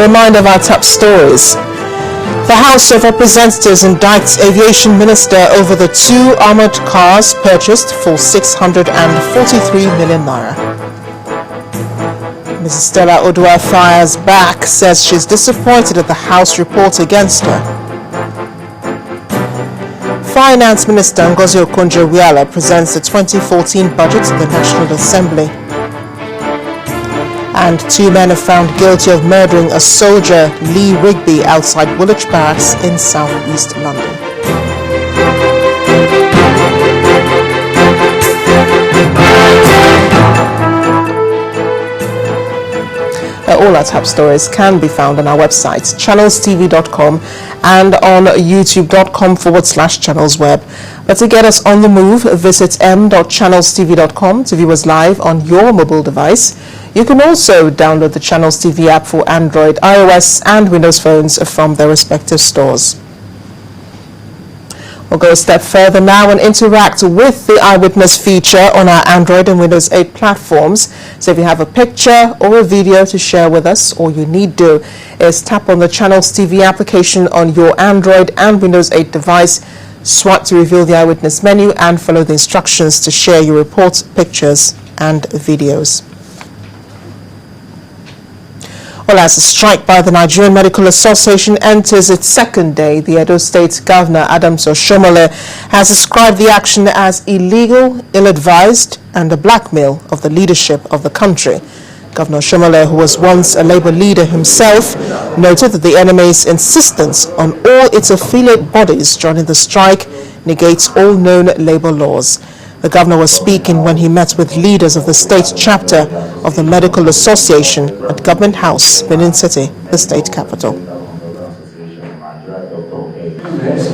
reminder of our top stories. The House of Representatives indicts aviation minister over the 2 armored cars purchased for 643 million naira. Mrs. Stella Odua fires back, says she's disappointed at the House report against her. Finance Minister Ngozi Okonjo-Iweala presents the 2014 budget to the National Assembly. And 2 men are found guilty of murdering a soldier, Lee Rigby, outside Woolwich Barracks in southeast London. All our top stories can be found on our website, channelstv.com, and on youtube.com/channelsweb. But to get us on the move, visit m.channelstv.com to view us live on your mobile device. You can also download the Channels TV app for Android, iOS, and Windows phones from their respective stores. We'll go a step further now and interact with the Eyewitness feature on our Android and Windows 8 platforms. So if you have a picture or a video to share with us, all you need to do is tap on the Channels TV application on your Android and Windows 8 device, swipe to reveal the Eyewitness menu, and follow the instructions to share your reports, pictures, and videos. Well, as a strike by the Nigerian Medical Association enters its second day, the Edo State Governor, Adams Oshomole, has described the action as illegal, ill-advised, and a blackmail of the leadership of the country. Governor Oshomole, who was once a Labour leader himself, noted that the NMA's insistence on all its affiliate bodies joining the strike negates all known Labour laws. The governor was speaking when he met with leaders of the state chapter of the Medical Association at Government House, Benin City, the state capital.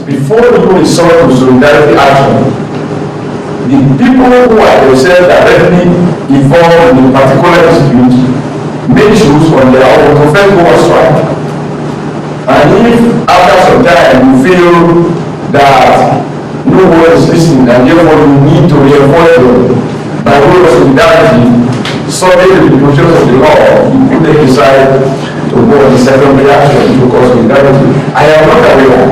Before you resort to solidarity action, the people who are themselves directly involved in a particular dispute make choose on their own to first go on strike. And if after some time you feel that no one is listening and therefore you need to reinforce them by way of solidarity, subject to the provisions of the law, you could then decide to go on the second reaction to cause solidarity. I am not aware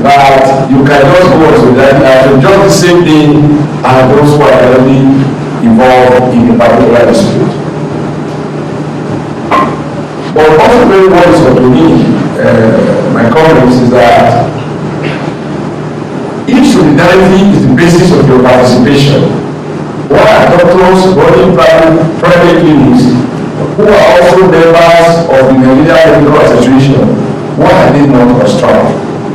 that you can just go on solidarity action just the same thing as those who are already involved in a particular dispute. But possibly what is to me, my comments is that if solidarity is the basis of your participation, why are doctors running private clinics who are also members of the Nigerian Medical Association, why are they not on strike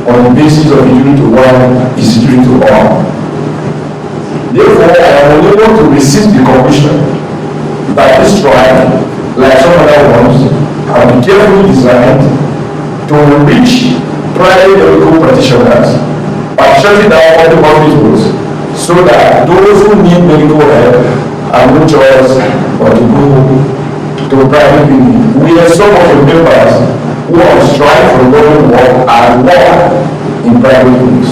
on the basis of injury to one is injury to all? Therefore, I am unable to resist the conclusion that this strike, like some other ones, have been carefully designed to enrich private medical practitioners by shutting down public hospitals so that those who need medical help have no choice but to go to a private clinic. We have some of the members who are on strike for government work and work in private clinics.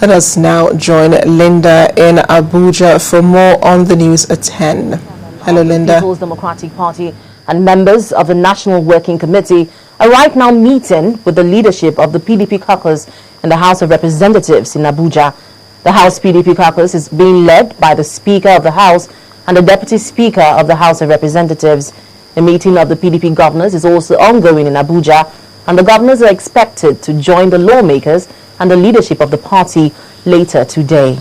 Let us now join Linda in Abuja for more on the news at 10. Hello, Linda. People's Democratic Party and members of the National Working Committee are right now meeting with the leadership of the PDP caucus in the House of Representatives in Abuja. The House PDP caucus is being led by the Speaker of the House and the Deputy Speaker of the House of Representatives. The meeting of the PDP governors is also ongoing in Abuja, and the governors are expected to join the lawmakers and the leadership of the party later today.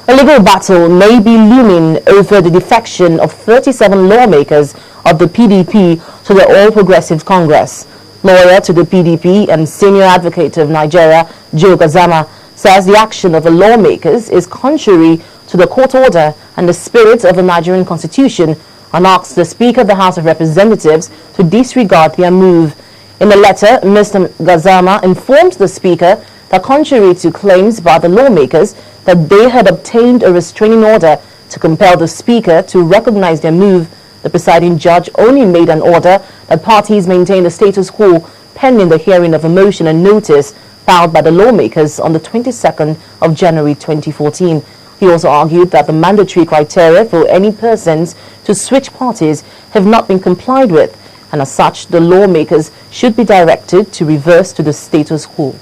A legal battle may be looming over the defection of 37 lawmakers of the PDP to the All Progressive Congress. Lawyer to the PDP and senior advocate of Nigeria, Joe Gazama, says the action of the lawmakers is contrary to the court order and the spirit of the Nigerian Constitution, and asks the Speaker of the House of Representatives to disregard their move. In a letter, Mr. Gazama informed the Speaker that contrary to claims by the lawmakers that they had obtained a restraining order to compel the Speaker to recognize their move, the presiding judge only made an order that parties maintain the status quo pending the hearing of a motion and notice filed by the lawmakers on the 22nd of January 2014. He also argued that the mandatory criteria for any persons to switch parties have not been complied with, and as such, the lawmakers should be directed to reverse to the status quo.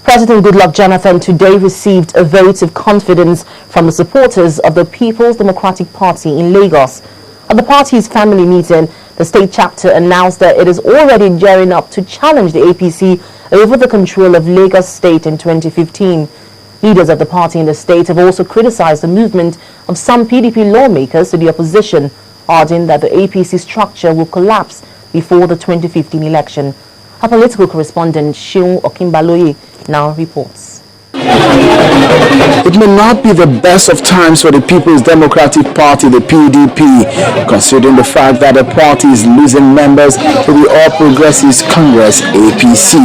President Goodluck Jonathan today received a vote of confidence from the supporters of the People's Democratic Party in Lagos. At the party's family meeting, the state chapter announced that it is already gearing up to challenge the APC over the control of Lagos State in 2015. Leaders of the party in the state have also criticized the movement of some PDP lawmakers to the opposition, arguing that the APC structure will collapse before the 2015 election. Our political correspondent, Seun Okinbaloye, now reports. It may not be the best of times for the People's Democratic Party, the PDP, considering the fact that the party is losing members to the All Progressives Congress, APC.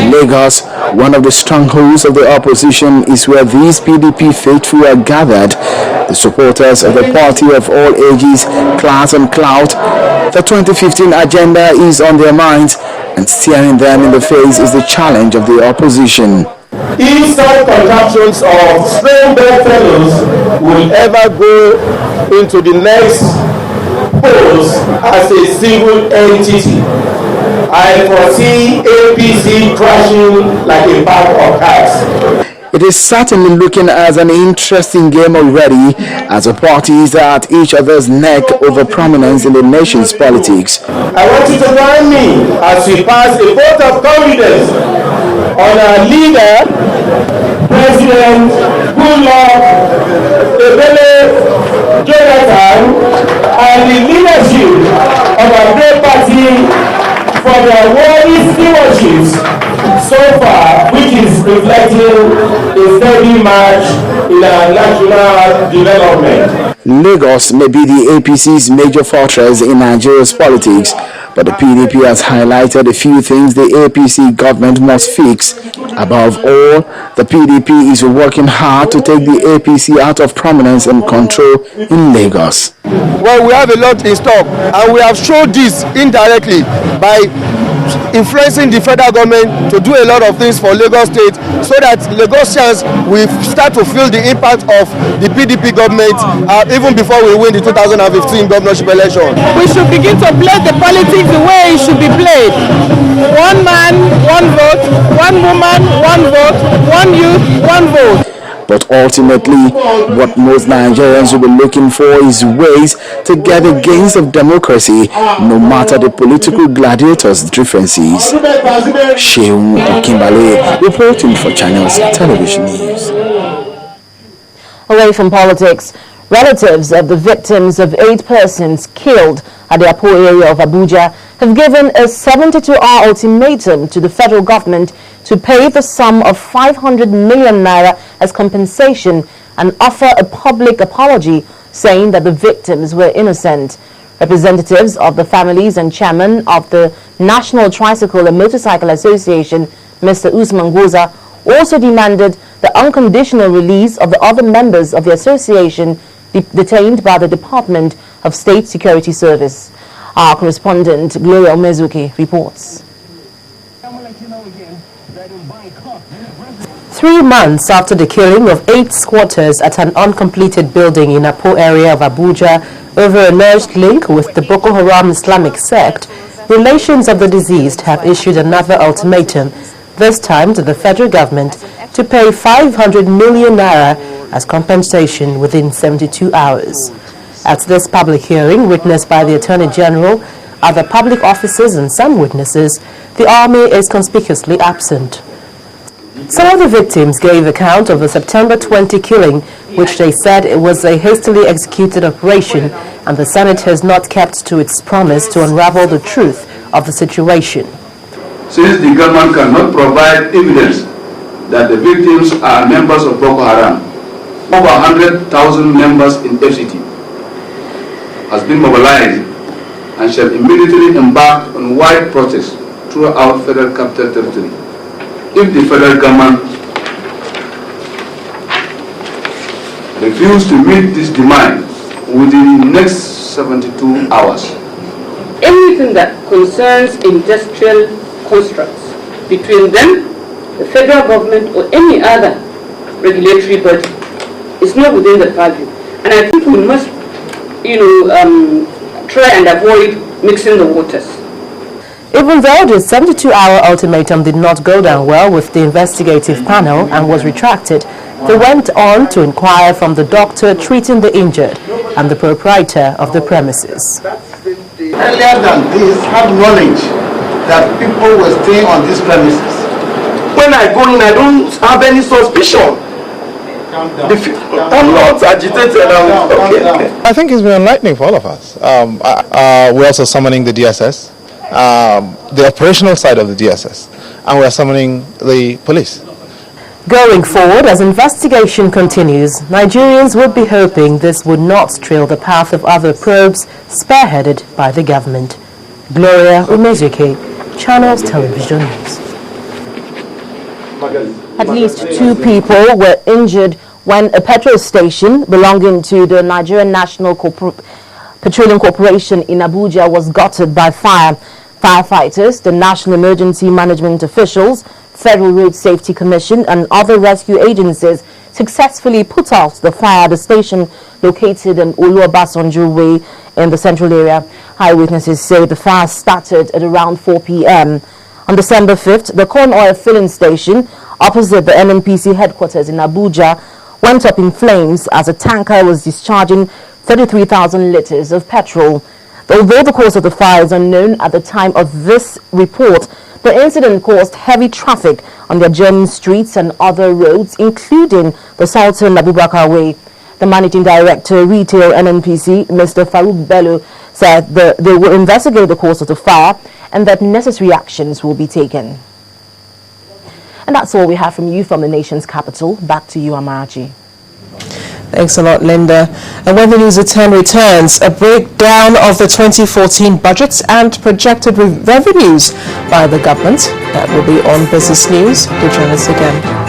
In Lagos, one of the strongholds of the opposition is where these PDP faithful are gathered. The supporters of the party of all ages, class and clout, the 2015 agenda is on their minds, and staring them in the face is the challenge of the opposition. If such contractions of strong bedfellows will ever go into the next polls as a single entity, I foresee APC crashing like a pack of cards. It is certainly looking as an interesting game already, as the parties are at each other's neck over prominence in the nation's politics. I want you to join me as we pass a vote of confidence on our leader, President Goodluck Jonathan, and the leadership of our great party for their worthy stewardships so far, which is reflecting a steady march in our national development. Lagos may be the APC's major fortress in Nigeria's politics, but the PDP has highlighted a few things the APC government must fix. Above all, the PDP is working hard to take the APC out of prominence and control in Lagos. Well, we have a lot in stock, and we have showed this indirectly by influencing the federal government to do a lot of things for Lagos State, so that Lagosians will start to feel the impact of the PDP government even before we win the 2015 governorship election. We should begin to play the politics the way it should be played. One man, one vote, one woman, one vote, one youth, one vote. But ultimately, what most Nigerians will be looking for is ways to get the gains of democracy, no matter the political gladiators' differences. Seun Okinbaloye, reporting for Channels Television News. Away from politics, relatives of the victims of 8 persons killed at the Apo area of Abuja have given a 72-hour ultimatum to the federal government to pay the sum of 500 million naira as compensation and offer a public apology, saying that the victims were innocent. Representatives of the families and chairman of the National Tricycle and Motorcycle Association, Mr. Usman Goza, also demanded the unconditional release of the other members of the association detained by the Department of State Security Service. Our correspondent, Gloria Omezuki, reports. 3 months after the killing of 8 squatters at an uncompleted building in Apo area of Abuja over an alleged link with the Boko Haram Islamic sect, relations of the deceased have issued another ultimatum, this time to the federal government, to pay 500 million naira as compensation within 72 hours. At this public hearing, witnessed by the Attorney General, other public officers and some witnesses, the army is conspicuously absent. Some of the victims gave account of the September 20 killing, which they said it was a hastily executed operation, and the Senate has not kept to its promise to unravel the truth of the situation. Since the government cannot provide evidence that the victims are members of Boko Haram, over 100,000 members in FCT has been mobilized and shall immediately embark on wide protests throughout Federal Capital Territory. If the federal government refuses to meet this demand within the next 72 hours, anything that concerns industrial constructs between them the federal government or any other regulatory body is not within the purview. And I think we must, try and avoid mixing the waters. Even though the 72-hour ultimatum did not go down well with the investigative panel and was retracted, they went on to inquire from the doctor treating the injured and the proprietor of the premises. Earlier than this, have knowledge that people were staying on these premises. When I go in, I don't have any suspicion. I'm not agitated. Okay. I think it's been enlightening for all of us. We're also summoning the DSS, the operational side of the DSS, and we're summoning the police. Going forward, as investigation continues, Nigerians would be hoping this would not trail the path of other probes spearheaded by the government. Gloria Umezuke, Channels Television News. At least 2 people were injured when a petrol station belonging to the Nigerian National Petroleum Corporation in Abuja was gutted by fire. Firefighters, the National Emergency Management officials, Federal Road Safety Commission and other rescue agencies successfully put out the fire at the station located in Oluobasanjo Way in the central area. Eyewitnesses say the fire started at around 4 p.m. On December 5th, the corn oil filling station opposite the NNPC headquarters in Abuja went up in flames as a tanker was discharging 33,000 liters of petrol. Although the cause of the fire is unknown at the time of this report, the incident caused heavy traffic on the adjoining streets and other roads, including the Sultan Abubakar Way. The Managing Director, Retail NNPC, Mr. Farouk Bello, said they will investigate the cause of the fire and that necessary actions will be taken. And that's all we have from you from the nation's capital. Back to you, Amarachi. Thanks a lot, Linda. And when the News at 10 returns, a breakdown of the 2014 budgets and projected revenues by the government. That will be on Business News. Do join us again.